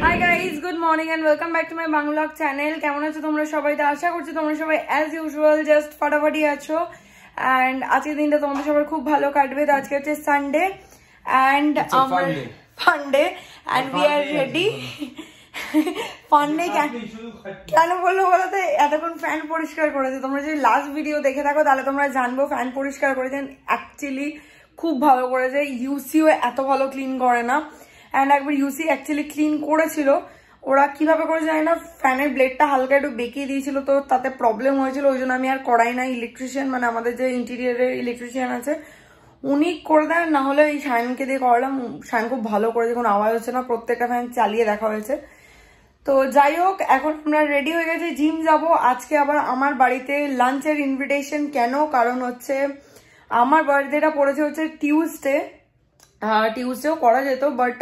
Hi guys, good morning and welcome back to my Bangvlog channel. কেমন আছো তোমরা সবাই? তো আশা করছি তোমরা সবাই as usual just ফাটাফাটি আছো and আজকের দিনটা তোমাদের সবার খুব ভালো কাটবে। তো আজকে হচ্ছে সানডে and আমার ফান্ডে and we are ready. ফান্ডে কেন বললো বলতে এতক্ষণ ফ্যান পরিষ্কার করেছে। তোমরা যদি লাস্ট ভিডিও দেখে থাকো তাহলে তোমরা জানবো ফ্যান পরিষ্কার করেছেন অ্যাকচুয়ালি খুব ভালো করেছে। ইউসিও এত ভালো ক্লিন করে না অ্যান্ড একবার ইউসি অ্যাকচুয়ালি ক্লিন করেছিল, ওরা কিভাবে করে জানি না, ফ্যানের ব্লেডটা হালকা একটু বেঁকিয়ে দিয়েছিল, তো তাতে প্রবলেম হয়েছিল, ওই জন্য আমি আর করাই না। ইলেকট্রিশিয়ান মানে আমাদের যে ইন্টেরিয়ারের ইলেকট্রিশিয়ান আছে উনি করে দেন, না হলে এই শাইনকে দিয়ে করালাম। শাইন খুব ভালো করেছে, কোনো আওয়াজ হচ্ছে না, প্রত্যেকটা ফ্যান চালিয়ে দেখা হয়েছে। তো যাই হোক, এখন আমরা রেডি হয়ে গেছি, জিম যাব। আজকে আবার আমার বাড়িতে লাঞ্চের ইনভিটেশন। কেন? কারণ হচ্ছে আমার বার্থডেটা পড়েছে হচ্ছে টিউসডেও করা যেত, বাট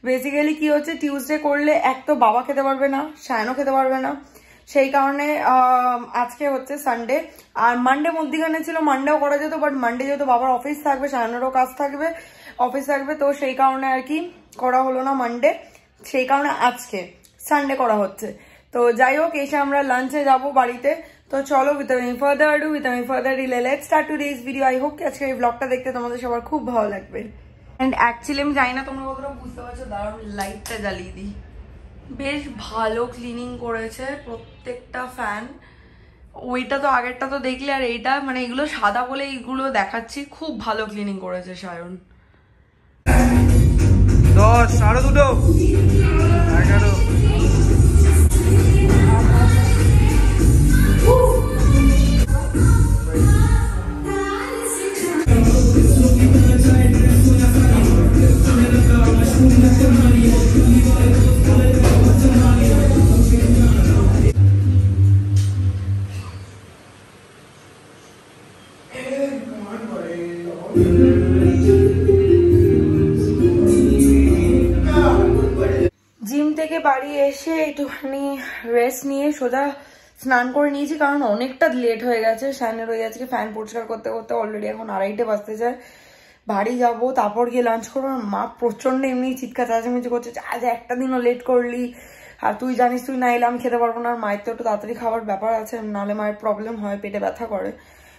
বেসিক্যালি কি হচ্ছে, টিউসডে করলে এক তো বাবা খেতে পারবে না, শায়নও খেতে পারবে না, সেই কারণে আজকে হচ্ছে সানডে। আর মানডে মধ্যিখানে ছিল, মানডেও করা যেত, বাট মানডে যেহেতু বাবার অফিস থাকবে, শায়নেরও কাজ থাকবে, অফিস থাকবে, তো সেই কারণে আর কি করা হলো না মানডে, সেই কারণে আজকে সানডে করা হচ্ছে। তো যাই হোক, এসে আমরা লাঞ্চে যাব বাড়িতে। তো চলো, without any further delay, let's start today's video. I hope আজকে এই ব্লগটা দেখতে তোমাদের সবার খুব ভালো লাগবে। এন্ড অ্যাকচুয়ালি আমি জানি না তোমরা কতটা বুঝতে পারছো, দাঁড়াও লাইটটা জ্বালিয়ে দিই। বেশ ভালো ক্লিনিং করেছে প্রত্যেকটা ফ্যান। ওইটা তো আগেরটা তো দেখলে, আর এইটা মানে এগুলো সাদা বলে এইগুলো দেখাচ্ছি, খুব ভালো ক্লিনিং করেছে সায়ন। 10, 2:30, 11। জিম থেকে বাড়ি এসে একটুখানি রেস্ট নিয়ে সোজা স্নান করে নিয়েছি, কারণ অনেকটা লেট হয়ে গেছে। শাইনের হয়ে আজকে ফ্যান পরিষ্কার করতে করতে অলরেডি এখন 2:30 বাজতে যায়। বাড়ি যাবো, তারপর গিয়ে লাঞ্চ করবো। মা প্রচন্ড এমনি চিৎকার চেঁচামেচি করছে, আজ একটা দিনও লেট করলি, আর তুই জানিস তুই না এলে আমি খেতে পারবো না। আর মায়ের তো একটু তাড়াতাড়ি খাবার ব্যাপার আছে, নাহলে মায়ের প্রবলেম হয়, পেটে ব্যথা করে।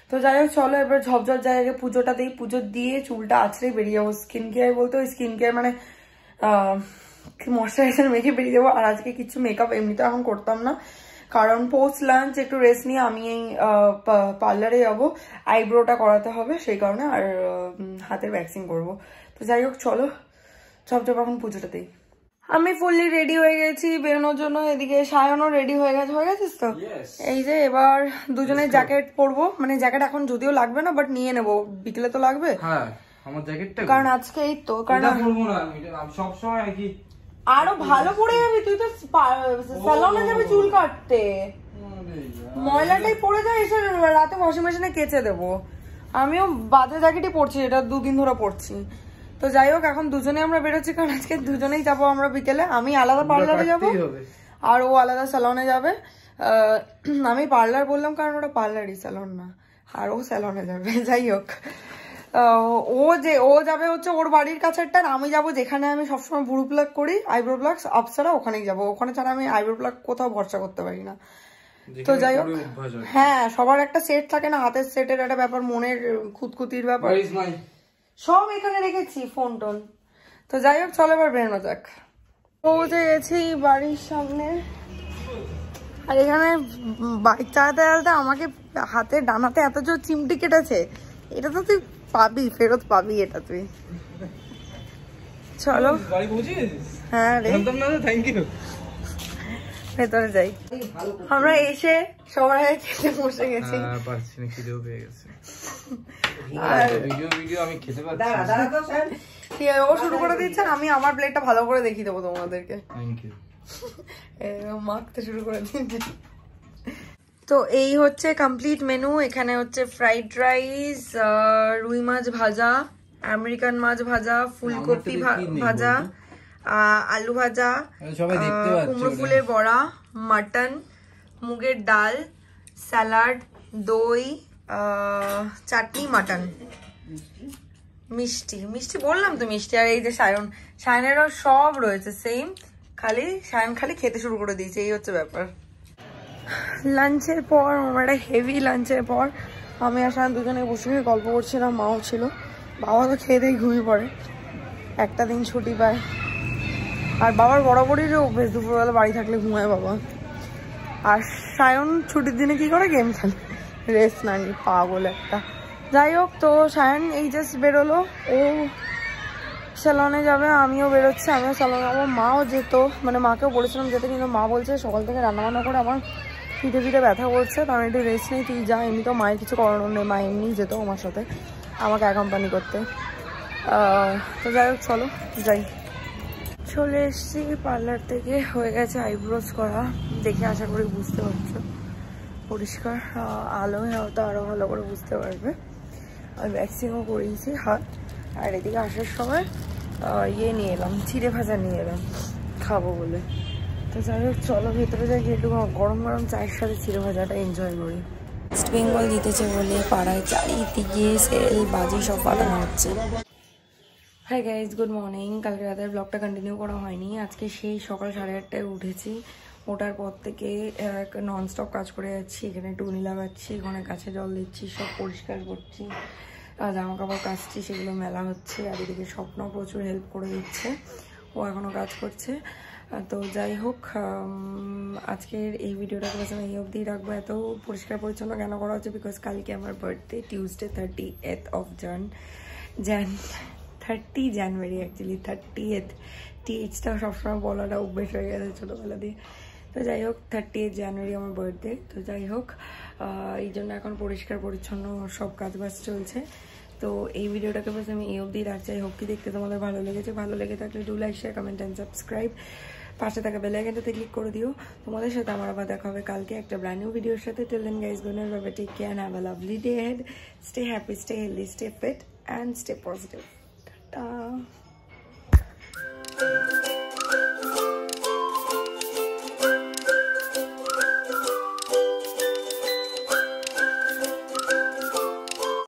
তো যাই হোক, চলো এবার ঝপঝপ জায়গায় পুজোটা দিই, পুজো দিয়ে চুলটা আছড়ে বেরিয়ে যাবো। স্কিন কেয়ার বলতে ওই স্কিন কেয়ার মানে ময়শ্চারাইজার মেখে বেরিয়ে যাবো। আর আজকে কিছু মেকআপ এমনিতে এখন করতাম না, কারণ পোস্ট লাঞ্চ একটু রেস্ট নিয়ে আমি এই পার্লারে যাবো, আইব্রোটা করাতে হবে, সেই কারণে, আর হাতের ভ্যাক্সিন করবো। তো যাই হোক, চলো ঝপঝপ এখন পুজোটা দিই। আমি ফুললি রেডি হয়ে গেছি বেরোনোর জন্য। এদিকে সায়নও রেডি হয়ে গেছিস তো? এই যে এবার দুজনের জ্যাকেট পরবো, মানে জ্যাকেট এখন যদিও লাগবে না, বাট নিয়ে নেবো, বিকেলে তো লাগবে। হ্যাঁ, আমার জ্যাকেটটা, কারণ আজকে এই তো, কারণ পরবো না আমি সব সময় কি আরো ভালো পরে যাবি, তুই তো স্যালনে যাবি চুল কাটতে, ময়লাটাই পরে যায়, এসে রাতে ওয়াশিং মেশিনে কেচে দেবো। আমিও বাজে জ্যাকেটই পরছি, এটা 2 দিন ধরে পরছি। তো যাই হোক, এখন দুজনে আমরা বেরোচ্ছি, কারণ আজকে দুজনেই যাবো আমরা বিকেলে। আমি আলাদা পার্লারে যাবো আর ও আলাদা স্যালনে যাবে। আমি পার্লার বললাম কারণ ওটা পার্লারই, স্যালন না, আর ও স্যালনে যাবে। যাই হোক, ও যাবে হচ্ছে ওর বাড়ির কাছেরটা, আমি যাবো যেখানে আমি সবসময় ব্রু প্লাক করি, আইব্রো প্লাক আপসারা, ওখানেই যাবো। ওখানে ছাড়া আমি আইব্রো প্লাক কোথাও ভরসা করতে পারি না। তো যাই হোক, হ্যাঁ, সবার একটা সেট থাকে না, হাতের সেটের একটা ব্যাপার, মনের খুঁতখুতির ব্যাপার, সব এখানে রেখেছি, ফোন টোন। তো যাই হোক, চলো এবার বেরোনো যাক। পৌঁছে গেছি বাড়ির সামনে, আর এখানে বাইক চালাতে চালাতে আমাকে হাতে ডানাতে এত জোর চিমটি কেটেছে। এটা তো তুই পাবি, ফেরত পাবি এটা তুই। চলো, হ্যাঁ রে, ভেতরে যাই। আমরা এসে সবাই খেতে বসে গেছি। ও শুরু করে দিচ্ছে, আমি আমার প্লেটটা ভালো করে দেখিয়ে দেবো তোমাদেরকে। মাখতে শুরু করে দিচ্ছে। তো এই হচ্ছে কমপ্লিট মেনু। এখানে হচ্ছে ফ্রাইড রাইস, রুই মাছ ভাজা, আমেরিকান মাছ ভাজা, ফুলকপি ভাজা, আলু ভাজা, কুমড়ো ফুলের বড়া, মাটন, মুগের ডাল, স্যালাড, দই, চাটনি, মাটন, মিষ্টি মিষ্টি বললাম তো মিষ্টি। আর এই যে সায়নেরও সব রয়েছে সেম, সায়ন খালি খেতে শুরু করে দিয়েছে, এই হচ্ছে ব্যাপার। লাঞ্চের পর একটা হেভি লাঞ্চের পর আমি আর সায়ন দুজনে বসে গল্প করছিলাম, মাও ছিল। বাবা তো খেয়ে দিয়ে ঘুমিয়ে পড়ে, একটা দিন ছুটি পায়। আর বাবার বরাবরই অভ্যেস দুপুরবেলা বাড়ি থাকলে ঘুমায় বাবা। আর সায়ন ছুটির দিনে কি করে, গেম খেলে, রেস্ট না নি, পাগল একটা। যাই হোক, তো সায়ন এই জাস্ট বেরোলো, ও স্যালনে যাবে, আমিও বেরোচ্ছি, আমিও স্যালনে যাবো। মাও যেত, মানে মাকেও বলেছিলাম যেতে, কিন্তু মা বলছে সকাল থেকে রান্নাবান্না করে আমার পিঠে ব্যথা করছে, তো আমি একটু রেস্ট নেই, তুই যা। এমনি তো মায়ের কিছু করানোর নেই, মা এমনিই যেত আমার সাথে আমাকে অ্যাকম্পানি করতে। তো যাই হোক, চলো যাই। চলে এসছি পার্লার থেকে, হয়ে গেছে আইব্রোজ করা, দেখে আশা করি বুঝতে পারছো। পরিষ্কার আলোয় হয়তো আরও ভালো করে বুঝতে পারবে। আমি ভ্যাকসিনও করিয়েছি হাত। আর এদিকে আসার সময় ইয়ে নিয়ে এলাম, চিড়ে ভাজা নিয়ে এলাম খাবো বলে। তো যাই হোক, চলো ভেতরে যাই, একটু গরম গরম চায়ের সাথে চিড়ে ভাজাটা এনজয় করি। ওয়েস্ট বেঙ্গল দিতেছে বলে পাড়ায় চারিদিকে সেল বাজি সব পাঠানো হচ্ছে। Hi guys, good morning. কালকে রাতের ব্লগটা কন্টিনিউ করা হয়নি, আজকে সেই সকাল 8:30টায় উঠেছি। ওঠার পর থেকে ননস্টপ কাজ করে যাচ্ছি, এখানে টুনি লাগাচ্ছি, এখানে গাছে জল দিচ্ছি, সব পরিষ্কার করছি, জামা কাপড় কাচছি, সেগুলো মেলা হচ্ছে। আর এদিকে স্বপ্ন প্রচুর হেল্প করে দিচ্ছে, ও এখনও কাজ করছে। তো যাই হোক, আজকের এই ভিডিওটাকে বাস আমি এই অবধিই রাখবো। এত পরিষ্কার পরিচ্ছন্ন কেন করা হচ্ছে, বিকজ কালকে আমার birthday, Tuesday 30th of January actually 30th। টিএইচটা সবসময় বলাটা অভ্যেস হয়ে গেছে ছোটোবেলা দিয়ে। তো যাই হোক, 30th জানুয়ারি আমার বার্থডে। তো যাই হোক, এই জন্য এখন পরিষ্কার পরিচ্ছন্ন সব কাজবাজ চলছে। তো এই ভিডিওটাকে বাস আমি এই অবধিই রাখছি। আই হোপ কি দেখতে তোমাদের ভালো লেগেছে। ভালো লেগে থাকলে do like, share, comment and subscribe. পাশে থাকা বেল আইকনটাতে ক্লিক করে দিও। তোমাদের সাথে আমার আবার দেখা হবে কালকে একটা ব্র্যান্ড নিউ ভিডিওর সাথে। Till then guys, good night, bye bye, take care, have a lovely day ahead. Stay happy, stay healthy, stay fit and stay positive. Ta-ta.